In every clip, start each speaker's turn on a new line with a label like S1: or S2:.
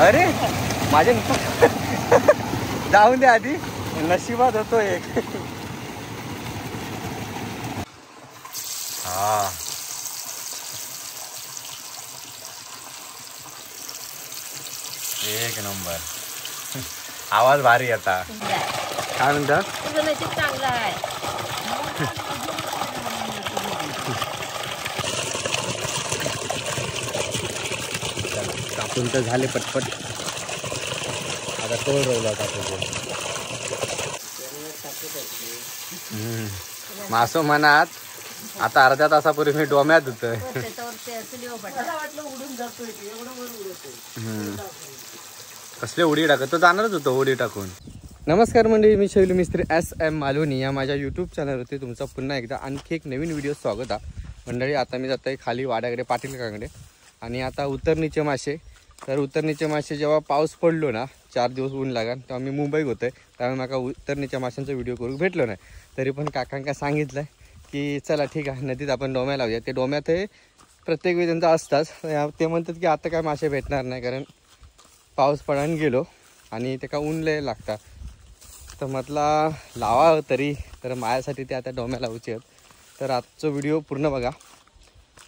S1: अरे माझ्या जाऊन दे आधी, नशिबात होतो एक. हा एक नंबर. आवाज भारी आता. काय म्हणतात?
S2: चांगला आहे.
S1: कापून तर झाले पटपट. आता तोल रोवला कापून. मासो मनात आता अर्ध्या तासापूर्वी मी डोम्यात होतोय. कसले उडी टाकत तो जाणारच होतो उडी टाकून. नमस्कार मंडळी, मी शैलू मिस्त्री SM मालवणी या माझ्या यूट्यूब चॅनलवरती तुमचं पुन्हा एकदा आणखी एक नवीन व्हिडिओ स्वागत आहे. मंडळी आता मी जात आहे खाली वाड्याकडे पाटीलकाकडे. आणि आता उतरणीचे मासे. तर उतरणीचे मासे जेव्हा पाऊस पडलो ना, 4 दिवस ऊन लागन, तेव्हा मी मुंबईत होतोय. त्यामुळे मला उतरणीच्या माशांचा व्हिडिओ करू भेटलो नाही. तरी पण काकांका सांगितलं की चला ठीक आहे नदीत आपण डोम्या लावूया. ते डोम्यात हे प्रत्येक वेळी त्यांचा असताच. ते म्हणतात की आता काय मासे भेटणार नाही कारण पाऊस पडायला गेलो आणि ते का ऊन लय लागतात. तर म्हटला लावा तरी. तर माझ्यासाठी ते आता डोम्या लावूचे आहेत. तर आजचा व्हिडिओ पूर्ण बघा.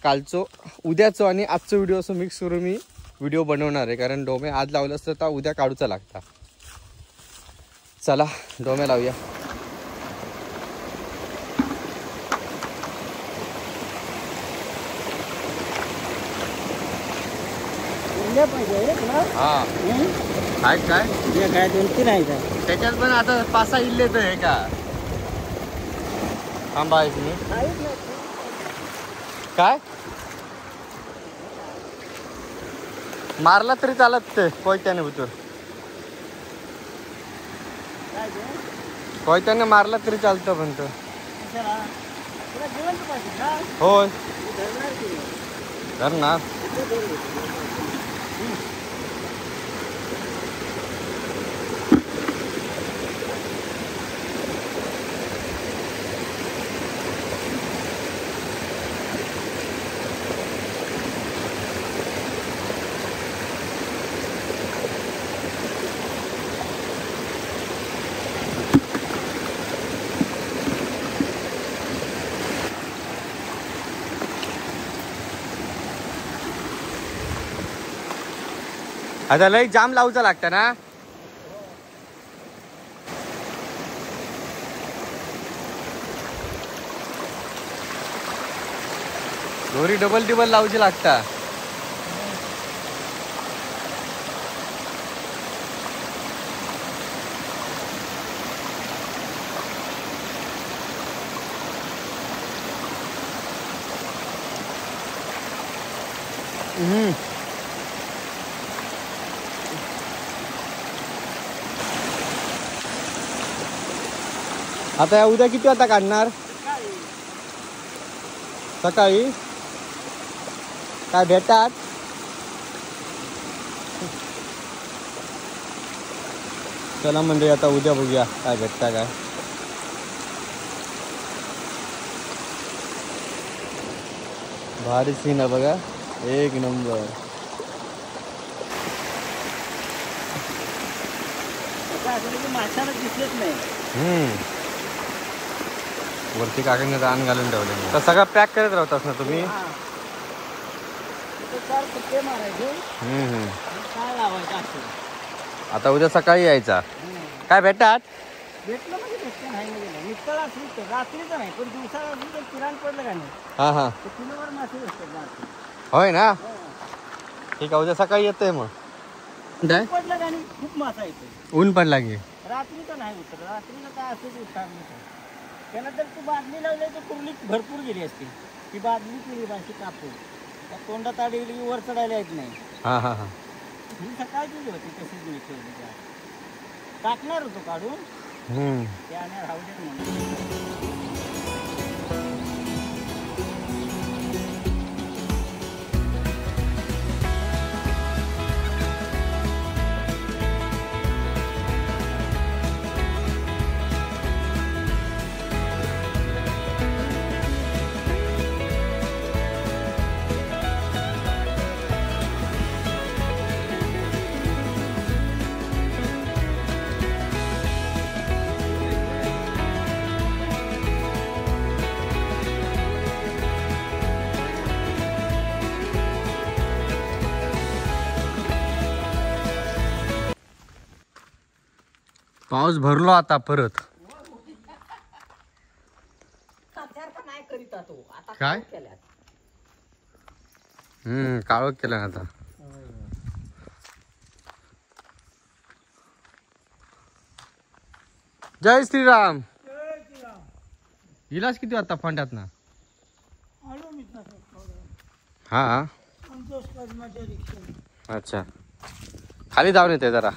S1: कालचो उद्याचो आणि आजचा व्हिडिओ असं मिक्स करून मी व्हिडिओ बनवणार आहे. कारण डोमे आज लावलं असतं तर उद्या काढूचा लागता. चला डोम्या लावूया. हा आहेत काय
S2: 2-3 आहे का
S1: त्याच्यात पण आता 5-6 इल्ले तर आहे का. थांबा आहे तुम्ही काय मारला तरी चालत ते कोयत्याने भुतूर. कोयत्याने मारला तरी चालतं पण तो. होय धरणार. आता लई जाम लावूचा लागतं ना. दोरी डबल लावची लागता. आता या उद्या किती वाजता काढणार? सकाळी काय भेटतात? चला म्हणजे आता उद्या बघूया काय भेटता काय. भारी सीन आहे बघा, एक नंबर.
S2: माशाला दिसलेच नाही.
S1: वरती काकांनी रान घालून ठेवले. तर सगळं पॅक करत राहतात ना तुम्ही? आता उद्या सकाळी यायचा. काय भेटतात?
S2: भेटलं म्हणजे भेटलं नाही गेलं. निष्काळ असली रात्रीचं नाही पण दिवसा किराण पडलं का नाही.
S1: हा हा
S2: किलोवर मासे भेटतात.
S1: होय ना. ठीक आहे उद्या सकाळी येतोय मग.
S2: पडलं का नाही खूप मासा येतो.
S1: ऊन पडला की
S2: रात्रीचं नाही उतर. रात्रीला काय असंच उठणार नाही. त्याला जर तू बादली लावली तर कुर्ली भरपूर गेली असती. ती बादली केली माशी कापून त्या तोंडात आडी गेली की वर चढायला येत नाही.
S1: हा हा हा
S2: ही सकाळी गेली होती तशीच गेली ठेवली. टाकणार होतो काढून त्याने राहू देत म्हणून.
S1: पाऊस भरलो आता परत.
S2: नाही करीत तो आता
S1: काय?
S2: केल्यात.
S1: काळोख केलं आता. जय श्रीराम. इलाज किती वाजता फांड्यात ना? हा अच्छा, खाली जाऊन येते जरा.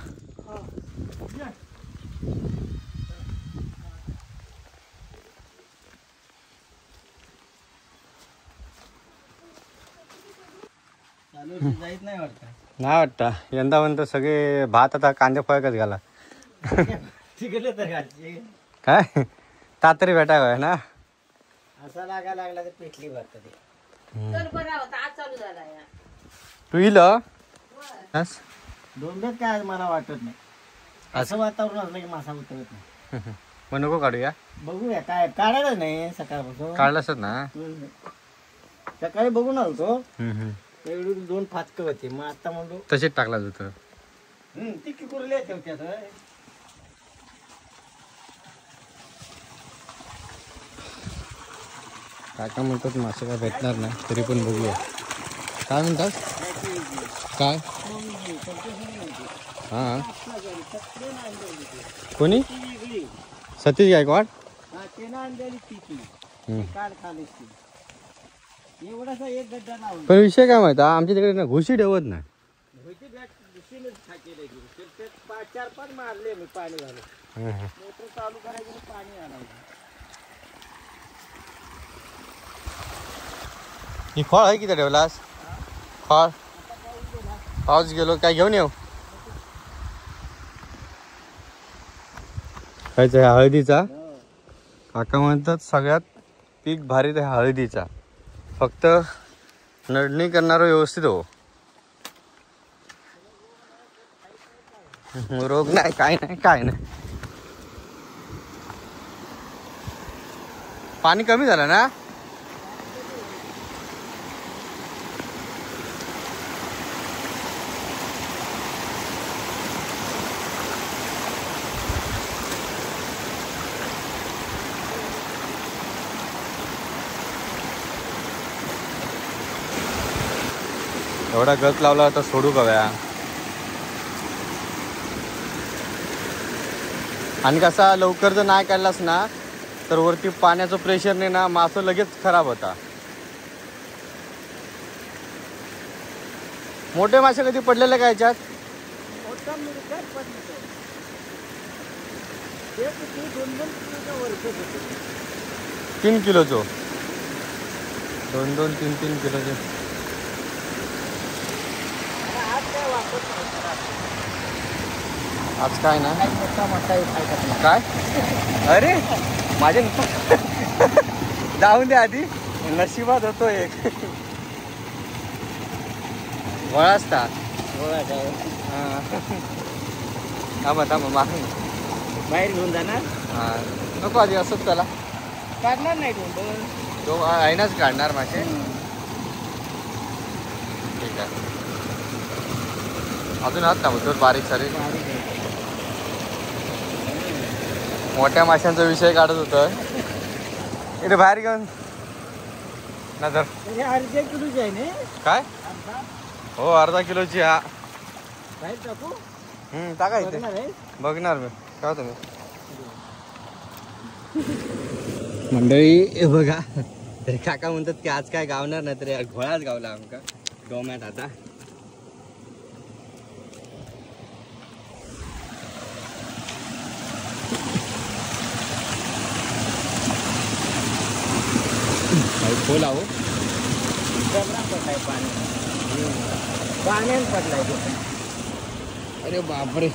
S2: जाईत नाही वाटत.
S1: नाही वाटतं यंदा म्हणतो सगळे भात आता कांदे फळकच घाला.
S2: तिकडे तर घालचे.
S1: काय तातरी भेटा काय ना.
S2: असा लागा लागला तर पेटली भरत ते.
S1: तू इल
S2: दोनदाच काय मला वाटत नाही. असं वातावरण असलं की मासा उतरत नाही.
S1: मग नको काढूया.
S2: बघूया काय काढायला नाही सकाळपासून.
S1: काढलास ना.
S2: सकाळी बघून आलतो एवढी 2 फाटकं होते. मग आता म्हणलो
S1: तसेच टाकला होतं.
S2: ती कुरले ठेवत्यात.
S1: काका म्हणतात मासे काय भेटणार नाही तरी पण बघूया. काय म्हणतात काय? हा कोणी? सतीश गायकवाड.
S2: एवढासा एक गड्डा लावून
S1: पण विषय काय माहिती आमच्या तिकडे ना घुशी ठेवत नाही.
S2: 4-5 मारले मी पाणी घालून. मोटर चालू करायचं पाणी आणायचं.
S1: ही फळ आहे किती ठेवलास? फळ पाऊस गेलो काय घेऊन येऊ? खायचं ह्या हळदीचा. काका म्हणतात सगळ्यात पीक भारी त्या हळदीचा. फक्त नडणी करणारं व्यवस्थित हो. रोग नाही काय नाही काय नाही. पाणी कमी झालं ना. एवढा गत लावला तर सोडू कव्या. आणि कसा लवकर जर नाही काढलास ना तर वरती पाण्याचं प्रेशरने ना मासं लगेच खराब होता. मोठे मासे कधी पडलेले का याच्यात? 3 किलोचो 2-3 किलोचे. आज काय ना काय? अरे माझे जाऊन दे आधी. नशिबात होतो एक वळासता. थांबा मागून
S2: बाहेर घेऊन जाणार.
S1: हा नको आधी असंच त्याला
S2: काढणार नाही
S1: तो आहेनाच काढणार मासे. ठीक आहे अजून आहात ना मग बारीक सारे. मोठ्या माशांचा विषय काढत होतं. इथे बाहेर घेऊन ना तर
S2: अर्ध्या किलोची आहे ना
S1: काय? हो 1/2 किलोची. हा
S2: बाहेर टाकू.
S1: टाका इथे बघणार मी काय तुम्ही. मंडळी हे बघा तर काका म्हणतात की आज काय गावणार नाही तर घोळाच गावला आमका डोम्यात. आता खोल आहो.
S2: पाण्यात पडलाय.
S1: अरे बापरे.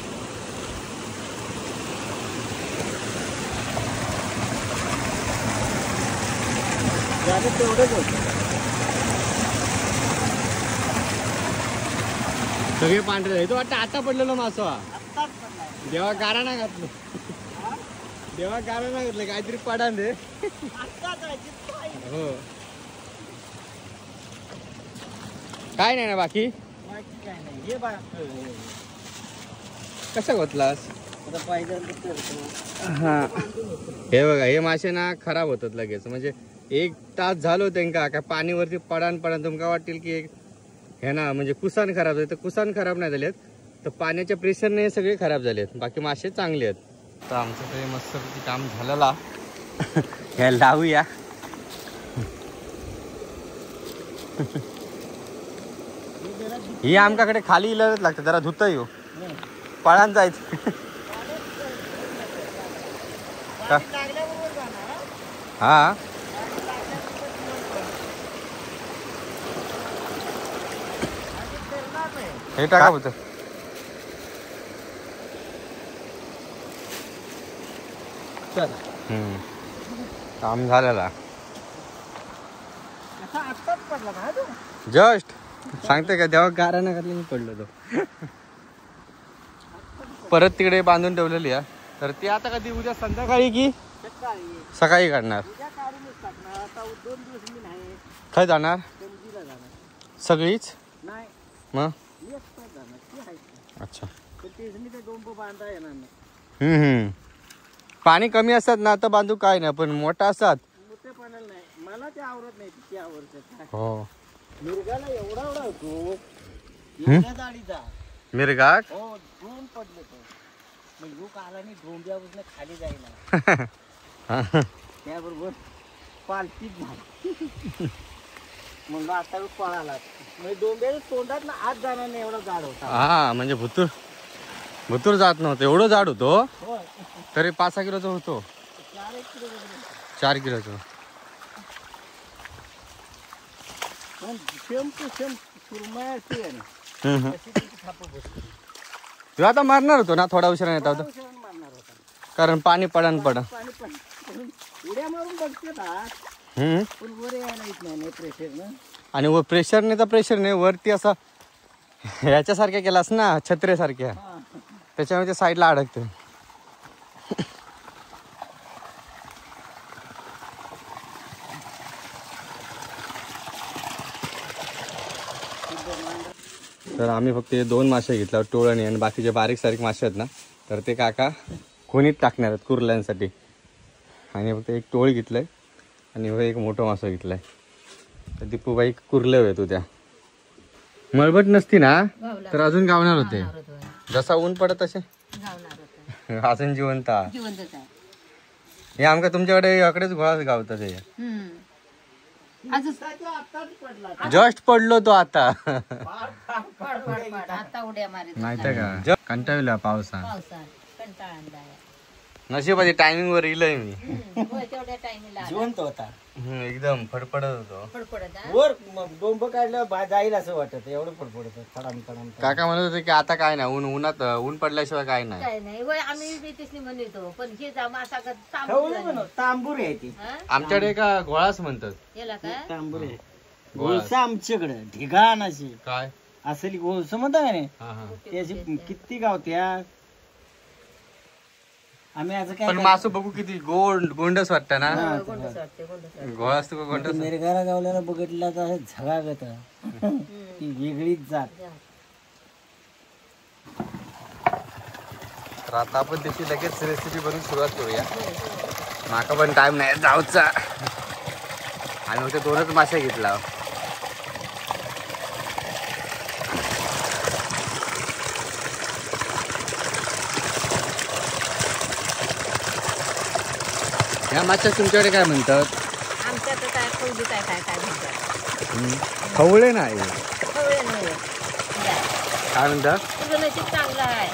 S2: तेवढंच होत.
S1: सगळे पांढरे तो वाटतं आता पडलेलो मासो. देवा गारा नाही घातलं. देवा गारा नाही घातलं काहीतरी पडा दे. हो काय नाही ना बाकी.
S2: काय नाही. हे
S1: कसा घोतलास?
S2: आता पाहिजे तर करतो.
S1: हा हे बघा हे मासे ना खराब होतात लगेच. म्हणजे 1 तास झालो त्यांका काय पाणीवरती पडान तुमका वाटेल की हे ना म्हणजे कुसान खराब झाले, तर कुसान खराब नाही झालेत, तर पाण्याच्या प्रेशरने हे सगळे खराब झालेत. बाकी मासे चांगले आहेत. तर आमचं ते मस्तपैकी काम झालेला हे लावूया. ही आमच्याकडे खाली इलाज लागतं जरा धुता येऊ पळान जायचं. हा हे टाका होतं. काम झालेला जस्ट सांगते का तेव्हा गारा ना घातली पडलो तो. परत तिकडे बांधून ठेवलेली आहे. तर ती आता कधी उद्या संध्याकाळी की सकाळी काढणार. काय जाणार सगळीच मग अच्छा. पाणी कमी असतात ना तर बांधू काय नाही, पण मोठा असतात
S2: मला ते आवडत नाही. तिची आवडत
S1: हो.
S2: मिरगाला एवढा होतो एवढ्या जाडीचा
S1: मिरगा
S2: हो. ड्रोन पडले तो मग लोक आला नाही ड्रोंब्यापासून खाली जायला त्याबरोबर पालखीत झाला. म्हणलं आता पळाला म्हणजे डोंब्याच्या तोंडात ना आत जाणार नाही एवढा जाड होता.
S1: हा म्हणजे भुतूर जात नव्हतं एवढं जाड होतो. तरी 5-6 किलोचा होतो. 4 किलोचा. तू आता मारणार होतो ना थोडा उशिरा येत होता कारण पाणी पडा
S2: उड्या मारून बघते ना पण वर यायला येत नाही प्रेशर ना.
S1: आणि वर प्रेशरने तर प्रेशरने वरती असं ह्याच्यासारख्या केलास ना छत्रेसारख्या त्याच्यामध्ये साईडला अडकते. तर आम्ही फक्त हे 2 मासे घेतल्यावर टोळणी आणि बाकीचे बारीक सारीक मासे आहेत ना तर ते काका खोनीत टाकणार आहेत कुर्ल्यांसाठी. आणि फक्त एक टोळ घेतलंय आणि एक मोठं मासा घेतलाय. तर दीपूबाई कुर्ले होत होत्या. मळबट नसती ना तर अजून गावणार होते. जसा ऊन पडत तसे अजून जिवंत. हे आमका तुमच्याकडे अकडेच घोळाच गावतात. हे जस्ट पडलो तो आता माहिती का कंटाळला पावसा. नशिबाची टायमिंग वर इलय मी.
S2: जिवंत होता
S1: एकदम फडफडत होतो.
S2: वर डोंब काढलं जाईल असं वाटत एवढं फडफडत फडाम.
S1: काका म्हणत होते की आता काय नाही उन्हात ऊन पडल्याशिवाय काय नाही.
S2: तांबूर आहे ती
S1: आमच्याकडे का घोळाच म्हणतात.
S2: तांबूर आहे घोळस आमच्याकडे ढिगाण अशी
S1: काय
S2: असली घोळस म्हणता का नाही त्याची किती गावत्या. आम्ही आज काय
S1: पण मासू बघू किती गोंडस वाटत ना. घोळास तू गोंडस.
S2: मिरगाला गावल्याला बघितला तर झगागत वेगळीच जात.
S1: तर आता आपण त्याची लगेच रेसिपी बनवून सुरुवात करूया. माका पण टाइम नाही जाऊचा. आणि मग ते 2च मासे घेतला. या माछा तुमच्याकडे काय म्हणतात.
S3: आमच्याकडे काय खवली काय काय काय म्हणतात.
S1: खवळे नाही
S3: खवळे नाही
S1: काय म्हणतात.
S3: तुझं नशीब चांगलं आहे.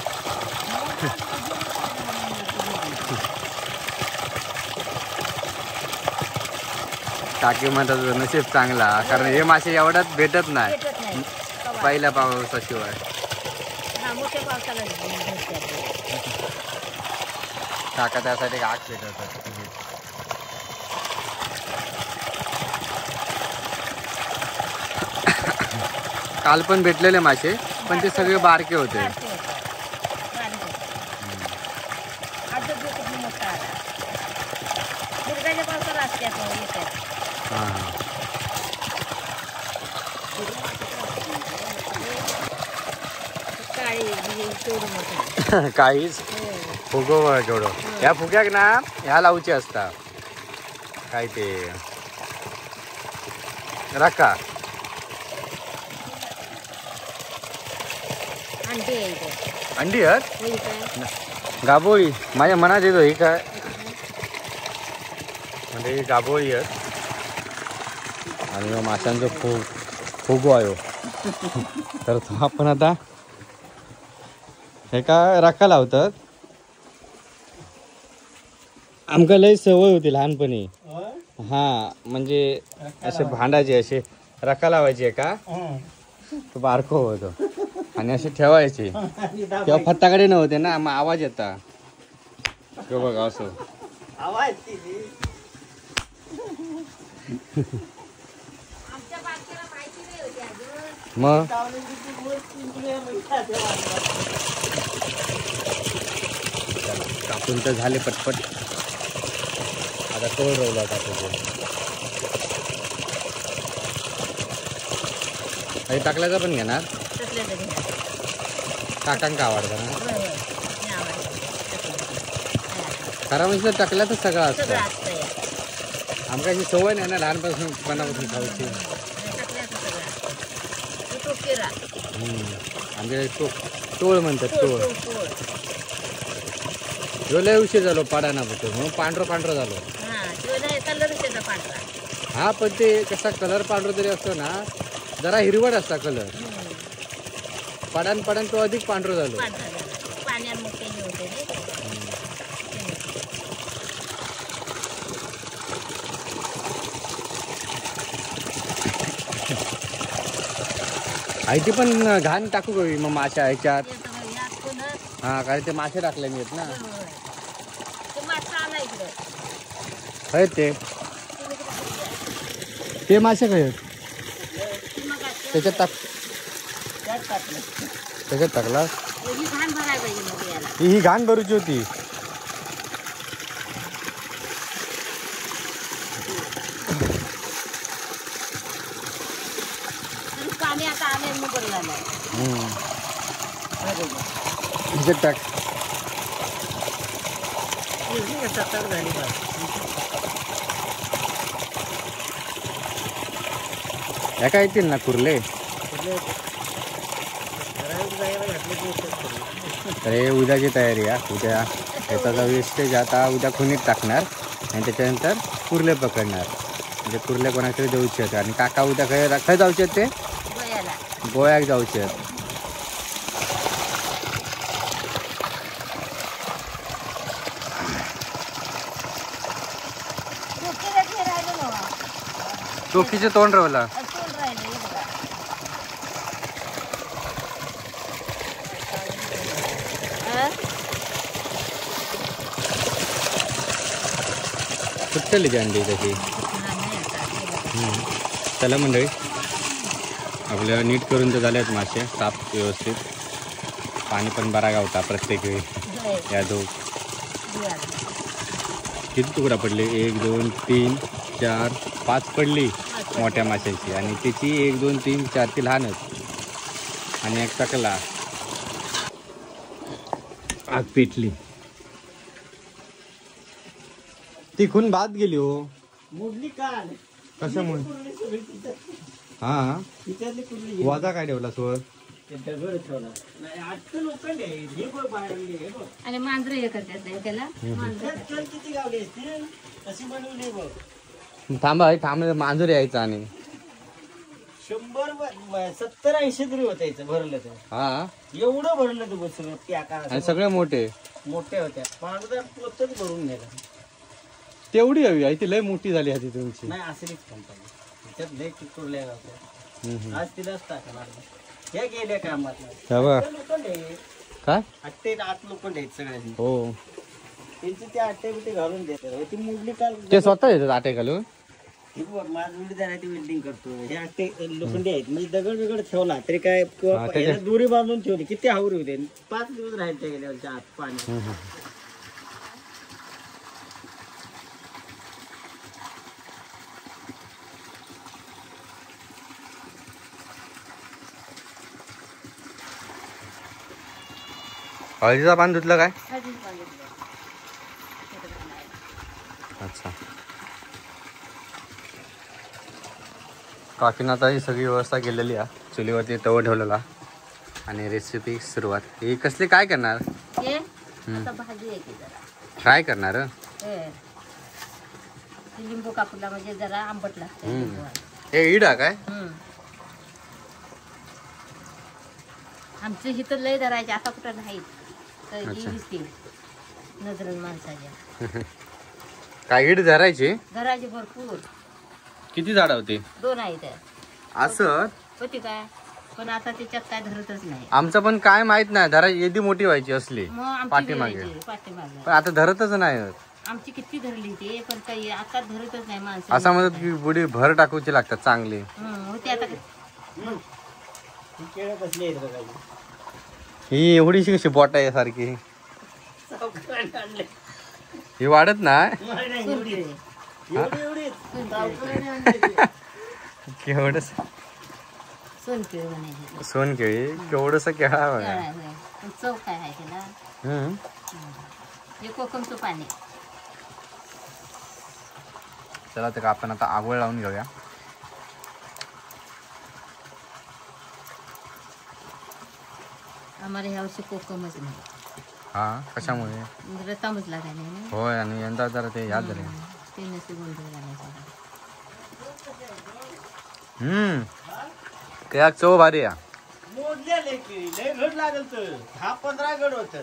S1: टाकी म्हणतात नशीब चांगला कारण हे मासे एवढ्यात भेटत नाही
S3: भेटत नाही
S1: पहिल्या पावसाशिवाय.
S3: हा मोठ्या पावसाला
S1: काका त्यासाठी आग पेटवतात. काल पण भेटलेले मासे पण ते सगळे बारके होते. काहीच फुगो केवढं ह्या फुग्याक ना ह्या लावची असता काय ते राका
S3: अंडी आहे इथे.
S1: अंडी आहेत
S3: होईल काय?
S1: गाभोळी माझ्या मनात येतो ही काय म्हणजे ही गाभोळी आहेत आणि मग माशांचं फुगो आहे तर तो आपण आता हे का राखा लावतात. आमका लय सवय होती लहानपणी हा म्हणजे असे भांडायचे असे रका लावायचे का तो बारको होतो आणि असे ठेवायचे तेव्हा फत्ताकडे नव्हते ना मग आवाज येता तो बघा असं
S2: आवाज
S3: आमच्या बारक्याला माहिती नाही होती अजून.
S1: मग कापून तर झाले पटपट आता तोड रोवला टाकतो हे टाकल्याचा पण घेणार
S3: तसल्या तरी नाही.
S1: काकांका आवडतं ना
S3: होय, होय. नाही आवडत. तसलं.
S1: खरा म्हणजे टाकल्यातच सगळं
S3: सगळं
S1: असतं
S3: असतं यात.
S1: आमका अशी सवय नाही ना लहानपासून पणापासून खायची
S3: टाकल्याचं सगळं असतं. तो टोकेरा.
S1: आमच्याकडे टोळ म्हणतात
S3: टोळ,
S1: टोळ
S3: टोळ, टोळ.
S1: जो लय उशीर झालो पाडाना बघतो म्हणून पांढरं झालो
S3: हा, तो नाही कलरच त्याचा पांढरा.
S1: हा पण ते कसा कलर पांढरा जरी असतो ना जरा हिरवट असता कलर पडान तो अधिक पांढरं झालो
S3: पांढरा झाला. पाण्यात मग ते हे होते नाही का?
S1: आई ती पण घाण टाकू गवी मग माशा ह्याच्यात
S3: हे सगळं हे असतं ना.
S1: हा कारण ते मासे टाकले मी ना
S3: होय, होय. तो मासा आला इकडं.
S1: आहेत ते
S3: तुम्ही इकडं बघूया.
S1: ते मासे काय आहेत
S3: ती मग आता
S1: त्याच्यात टाक
S2: त्यात टाकलं.
S1: त्याच्यात टाकला
S3: ही घाण भरायला पाहिजे मग याला.
S1: ही घाण भरूची होती
S3: तरी पाणी आता आलं मग बरं झालं.
S1: त्याच्यात टाक
S2: सत्तर झाली बा.
S1: ह्या काय येतील ना कुर्ले अरे उद्याची तयारी आहे उद्या ह्याचा जो वेस्टेज आता उद्या खुनीत टाकणार आणि त्याच्यानंतर कुर्ले पकडणार म्हणजे कुर्ले कोणाकडे देऊचे आहेत आणि काका उद्या खय जाऊचे आहेत ते
S3: गोयाला.
S1: गोव्याक जाऊचे आहेत
S3: टोकेरा ते राहिलं ना.
S1: टोकीचे तोंड रवला
S3: असं राहिलं हे बघा. हा?
S1: फुटली ती अंडी त्याची
S3: हा, नाही आता. हे बघा.
S1: चला मंडळी आपल्याला नीट करून तर झाले आहेत मासे साफ व्यवस्थित पाणी पण बरा गावता प्रत्येक वेळी
S3: होय.
S1: या दो
S3: हे आलं.
S1: किती तुकडा पडले 1 2 3 4 5 पडली मोठ्या माशांची आणि त्याची 1 2 3 4 ती लहानच आणि एक टाकला आग पेटली ती खून बाद गेली हो
S2: मुडली काल
S1: कशामुळे
S2: कुर्ली सगळी तिच्यात.
S1: हा
S2: तिच्यातली कुर्ली गेली.
S1: वाजा काय ठेवला सोर
S2: ते दगड ठेवला. नाही, आजचं लोखंड आहे. हे बघ बाहेर आणली, हे बघ.
S3: आणि मांजरं हे करतात नाही त्याला.
S2: त्यात चल किती गावली असतील अशी बनवली बघ.
S1: थांबा थांब मांजूर यायचा आणि
S2: 100-70-80 तरी होत यायचं भरलं तर
S1: हा
S2: एवढं भरलं तू बसून त्या
S1: आणि
S2: आकारात
S1: सगळे मोठे
S2: मोठ्या होत्या पांढरा पोतच भरून गेला.
S1: तेवढी हवी आहे ती लय मोठी झाली आधी तुमची
S2: नाही असेलच कंपनी त्याच्यात लय कुरल्या गावल्या. आज तिलाच टाकणार हे गेल्या कामात
S1: हा बघा.
S2: लोखंड आहे.
S1: काय
S2: आट्टे आत लोखंड आहेत सगळ्यांनी
S1: हो
S2: त्यांची ते आट्टे बिट्टे घालून देतात. ती मुडली काल
S1: ते स्वतः येतात आटे घालून
S2: हे बघ माझ विडी जाणार ती वेल्डिंग करतो. हे आट्टे लोखंडी आहेत म्हणजे दगड बिगड ठेवला तरी काय किंवा
S1: हा, त्याच्या-
S2: याला दोरी बांधून ठेवली किती हावरी होते 5 दिवस राहील त्या गेल्यावरच्या आत पाणी.
S1: हळदीचा पान धुतलं काय
S3: हळदीचं पाणी घेतलं.
S1: अच्छा. काकीनं आता ही सगळी व्यवस्था केलेली आहे. चुलीवरती तवा ठेवलेला आणि रेसिपी सुरुवात. ही कसली काय करणार?
S3: हे आता भाजी आहे की जरा
S1: फ्राय करणार?
S3: हे लिंबू कापूला म्हणजे जरा आंबट लागतं लिंबू आहे.
S1: हे इडा काय?
S3: आमचं हिथं लय धरायचे आता कुठं नाही तर
S1: अच्छा.
S3: दिसते नजरन माणसाच्या
S1: काय इड धरायची?
S3: धरायचे भरपूर.
S1: किती झाड होती?
S3: 2 आहेत
S1: असं
S3: होती काय पण आता त्याच्यात काय धरतच नाही.
S1: आमचं पण काय माहित नाही. धरा एदी मोठी व्हायची असली
S3: मग आमची
S1: पाठीमागे.
S3: धरायची, पाठीमागे
S1: पण आता धरतच नाही.
S3: आमची किती धरली ती पण काही आता धरतच नाही माणसं.
S1: असा म्हणत की बुडी भर टाकूची लागतात चांगली.
S3: होती आता
S2: केळं कसली आहेत बघा
S1: ही एवढीशी कशी बोट आहे सारखी. ही वाढत नाही.
S2: एवढी
S1: केवढस
S3: सोनकेळी म्हणायची.
S1: सोनकेळी केवढस केळा
S3: केळं
S1: बघा.
S3: आहे होय. पण चव काय आहे त्याला? हे कोकमचं पाणी.
S1: चला तर आपण आता आवळ लावून घेऊया.
S3: आम्हाला ह्या वर्षी कोकमच नाही.
S1: हा कशामुळे?
S3: रतामच लागाय नाही ना.
S1: होय आणि यंदा जरा ते याद झाले.
S3: ते नसे गोंधळ घालायचा.
S1: त्या चव भारी आहे.
S2: मोडलेले केळी लय घड लागल तर 10-15 घड होत.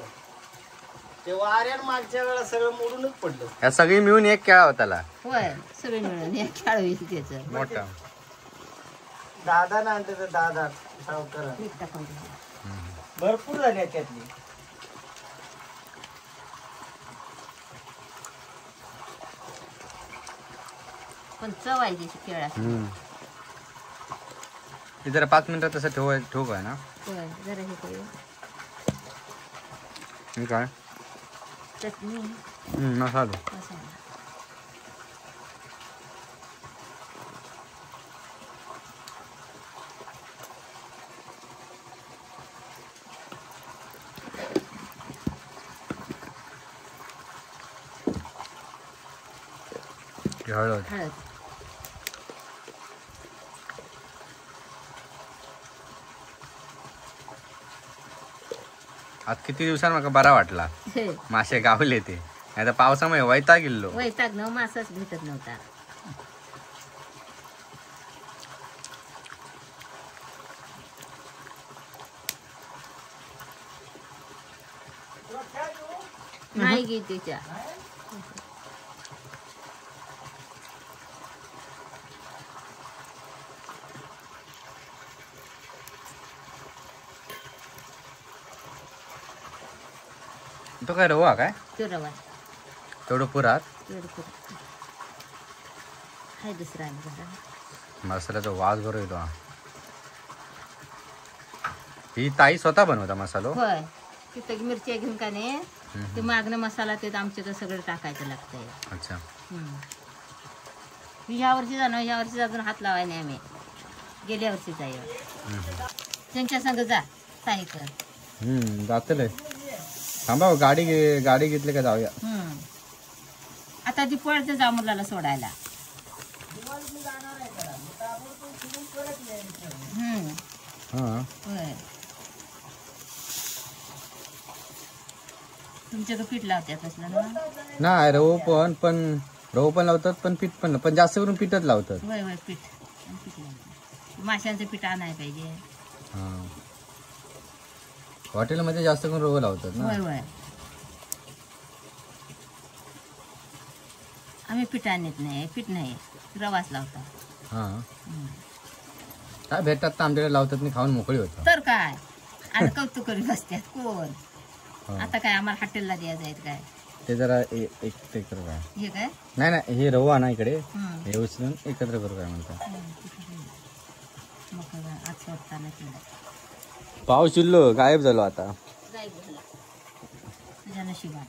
S2: ते वाऱ्यान मागच्या वेळा सगळं मोडूनच पडलं.
S1: या सगळी मिळून एक केळा होताला
S3: होय सगळे मिळून एक खेळ होईल त्याचं.
S1: मोठा.
S2: दादा ना आणते तर दादा सावकार
S3: मीठ टाकून घ्या.
S2: भरपूर झाले त्यातली.
S3: पण चव आहे त्याची केळा.
S1: ते जरा 5 मिनिटात तसं ठेवू आहे ना.
S3: होय जरा हे करू
S1: मी काय
S3: चटणी
S1: मसालो.
S3: मसाला.
S1: हळद.
S3: हळद.
S1: आज किती दिवसांनी मला बरा वाटला. मासे गावले ते नाही तर पावसामुळे वैताग गेलो.
S3: वैताग न मासाच भेटत नव्हता. नाही गे त्याच्या
S1: तो काय रवा काय
S3: तो रवा
S1: तेवढं पुरात
S3: तेवढं हाय दुसरा आणि जरा
S1: मसाल्याचा वास बरोबर येतो. ही ताई स्वतः बनवता मसालो.
S3: होय तिथं मिरच्या घेऊन का नाही ते मागणं मसाला ते आमच्या सगळं टाकायचं लागतंय.
S1: अच्छा.
S3: ह्या वर्षी जाणं ह्या वर्षी अजून हात लावाय नाही आम्ही. गेल्या वर्षी जाय त्यांच्या संग जा साहित्य
S1: जातले. थांबा गाडी घेतली का जाऊया.
S3: आता दीपावळीचं जा मुलाला सोडायला. होय तुमच्याकडे पीठ लावतात असलं ना.
S1: नाही रवो पण लावतात पण पीठ पण जास्त करून पीठच लावतात.
S3: होय होय पीठ लावतात. माशांचं पीठ आणायला पाहिजे.
S1: हॉटेलमध्ये जास्त करून रवो लावतात ना.
S3: होय होय आम्ही पीठ आणत नाही. पीठ नाही रवाच लावतात.
S1: काय भेटतात तर आमच्याकडे लावतात नाही खाऊन मोकळी होतात.
S3: तर काय आणि कौतुक करीत बसतात कोण. आता काय आम्हाला हॉटेलला द्यायचं आहे काय.
S1: ते जरा एक ते करू काय.
S3: हे काय
S1: नाही हे रवो आणा इकडे. हे उचलून एकत्र करू काय म्हणतात.
S3: मग आज सोडताना केलं
S1: पाऊस चिल्लो गायब झालो आता.
S3: गायब झाला तुझ्या नशिबात.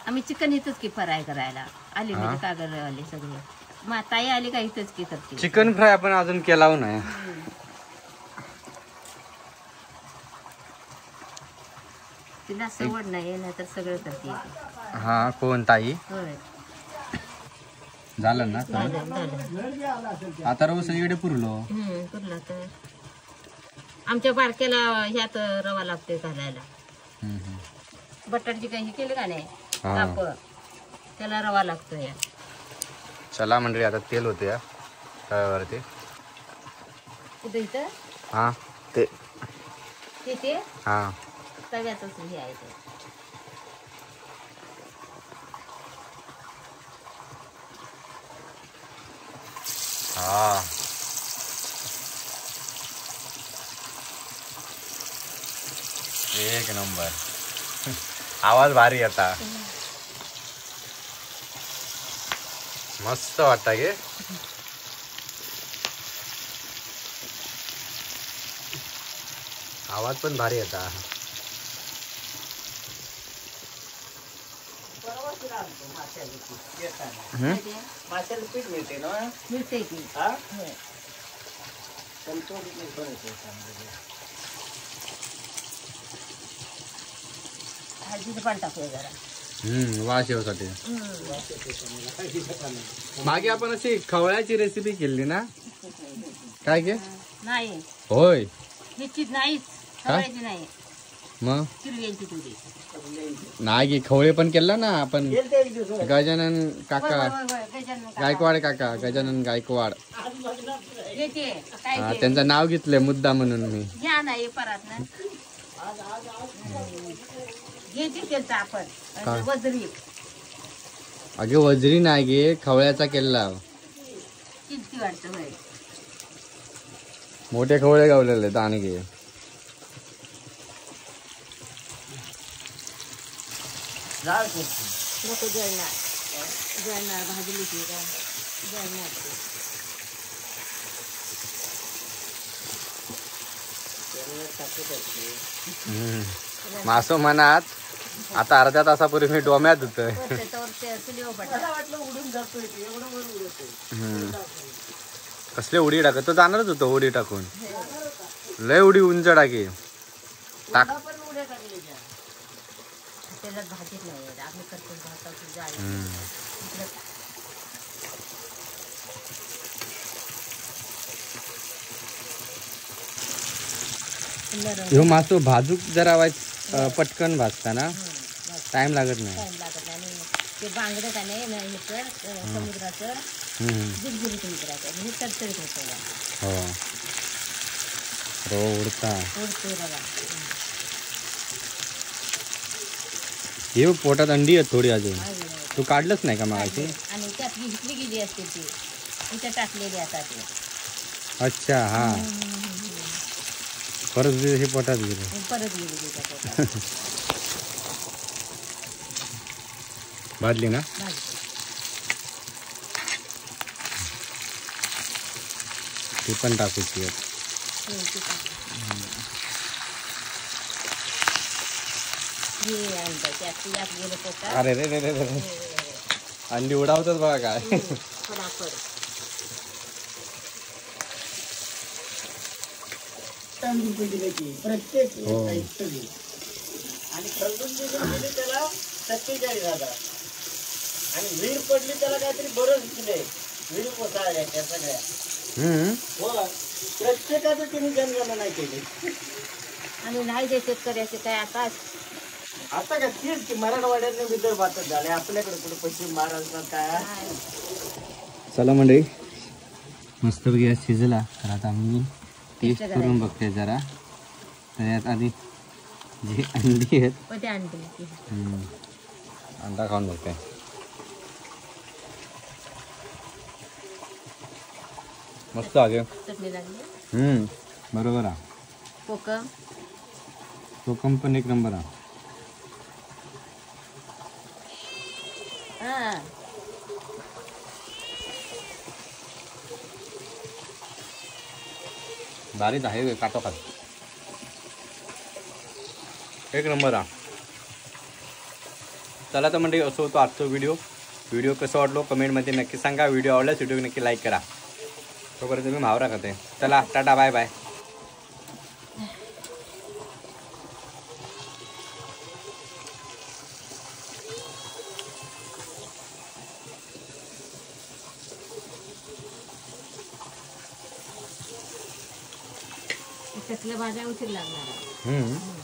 S3: आम्ही चिकन इथंच की फ्राय करायला आले म्हणजे कागद आले सगळे. ताई आली का इथंच की करते.
S1: चिकन फ्राय आपण अजून केला नाही.
S3: तिला सवड नाही नाहीतर सगळं करते.
S1: हा कोण ताई?
S3: होय
S1: झालं ना
S3: झालं.
S1: आता रोज सगळीकडे पुरलो.
S3: पुरला तर आमच्या बारक्याला ह्यात रवा लागतोय घालायला. बटाट्याची काही केली का नाही काप त्याला रवा लागतोय.
S1: चला मंडळी आता तेल होते या तव्यावरती.
S3: कुठे इथं
S1: हा ते
S3: तिथे
S1: हा
S3: तव्यातच हे आहे ते.
S1: हा एक नंबर. आवाज भारी आता मस्त वाटता गे. आवाज पण भारी येता.
S2: माशाला पीठ मिळते ना.
S3: मिळते की
S2: हा
S3: होय. हळदीचं पाणी टाकूया जरा.
S1: वास येऊसाठी. मागे आपण अशी खवळ्याची रेसिपी केली ना काय गे?
S3: नाही
S1: होय
S3: ह्याची नाहीच खवळ्याची नाही
S1: मग
S3: हिरव्यांची तुझी.
S1: नाही गे खवळे पण केला ना आपण. गजानन काका गायकवाड काका गजानन गायकवाड हा त्यांचं नाव घेतलंय मुद्दा म्हणून मी.
S3: घ्या नाही परत ना घ्यायची त्यांचा आपण वजरी.
S1: अगे वजरी नाही गे खवळ्याचा केला.
S3: किती वाटतं होय.
S1: मोठे खवळे गावलेले दाणगे.
S3: नको जळणार जळणार भाजली ती का जळणार.
S1: मासो मनात आता अर्ध्या तासापूर्वी मी डोम्यात होतोय. कसले उडी टाकत तो जाणारच होतो उडी टाकून. लय उडी उंच टाकी टाक. ह्यो मासो भाजूक जरा पटकन भाजता ना टाइम लागत नाही.
S3: ते बांगडं का नाही समुद्राचं जिलजिलीत उतरायचं म्हणजे तडतडीत होतं.
S1: हो रो उडता
S3: उडतोय बघा.
S1: हे पोटात अंडी आहेत थोडी अजून. तू काढलंच नाही का मागाची?
S3: आणि त्यात घेतली गेली असते ती इथे टाकलेली आता ते.
S1: अच्छा हा परत हे पोटात गेलं.
S3: परत गेली त्याच्या पोटात.
S1: भाजली ना ती पण टाकूची. अरे रे रे रे रे अंडी उडावतात बघा काय.
S2: प्रत्येक आणि खरडून दिली त्याला 47,000 आणि वीर पडली त्याला काहीतरी बरंच दिले. वीर पोचायला त्या सगळ्या हो प्रत्येकाचं त्यांनी जनगणना केली.
S3: आणि नाही ते शेतकऱ्याचे काय आता
S2: आता का तेच की मराठवाड्यातनं विदर्भातच झाले. आपल्याकडे कुठे पश्चिम महाराष्ट्रात काय.
S1: चला मंडळी मस्तपैकी शिजला तर आता मी टेस्ट करून बघते जरा. तर यात आधी जी अंडी आहेत अंडा खाऊन बघते. मस्त आहे
S3: चटणी लागली.
S1: बरोबर आहे.
S3: कोकम
S1: कोकम पण एक नंबर आहे. भारीच आहे काटो खात एक नंबर आहे. चला तर म्हणजे असं होतो आजचा व्हिडिओ कसं वाटलो कमेंटमध्ये नक्की सांगा. व्हिडिओ आवडल्यास व्हिडिओ नक्की लाईक करा. तोपर्यंत मी मावरा खाते. चला टाटा बाय बाय.
S3: तसल्या भाज्या उशीर लागणार आहे.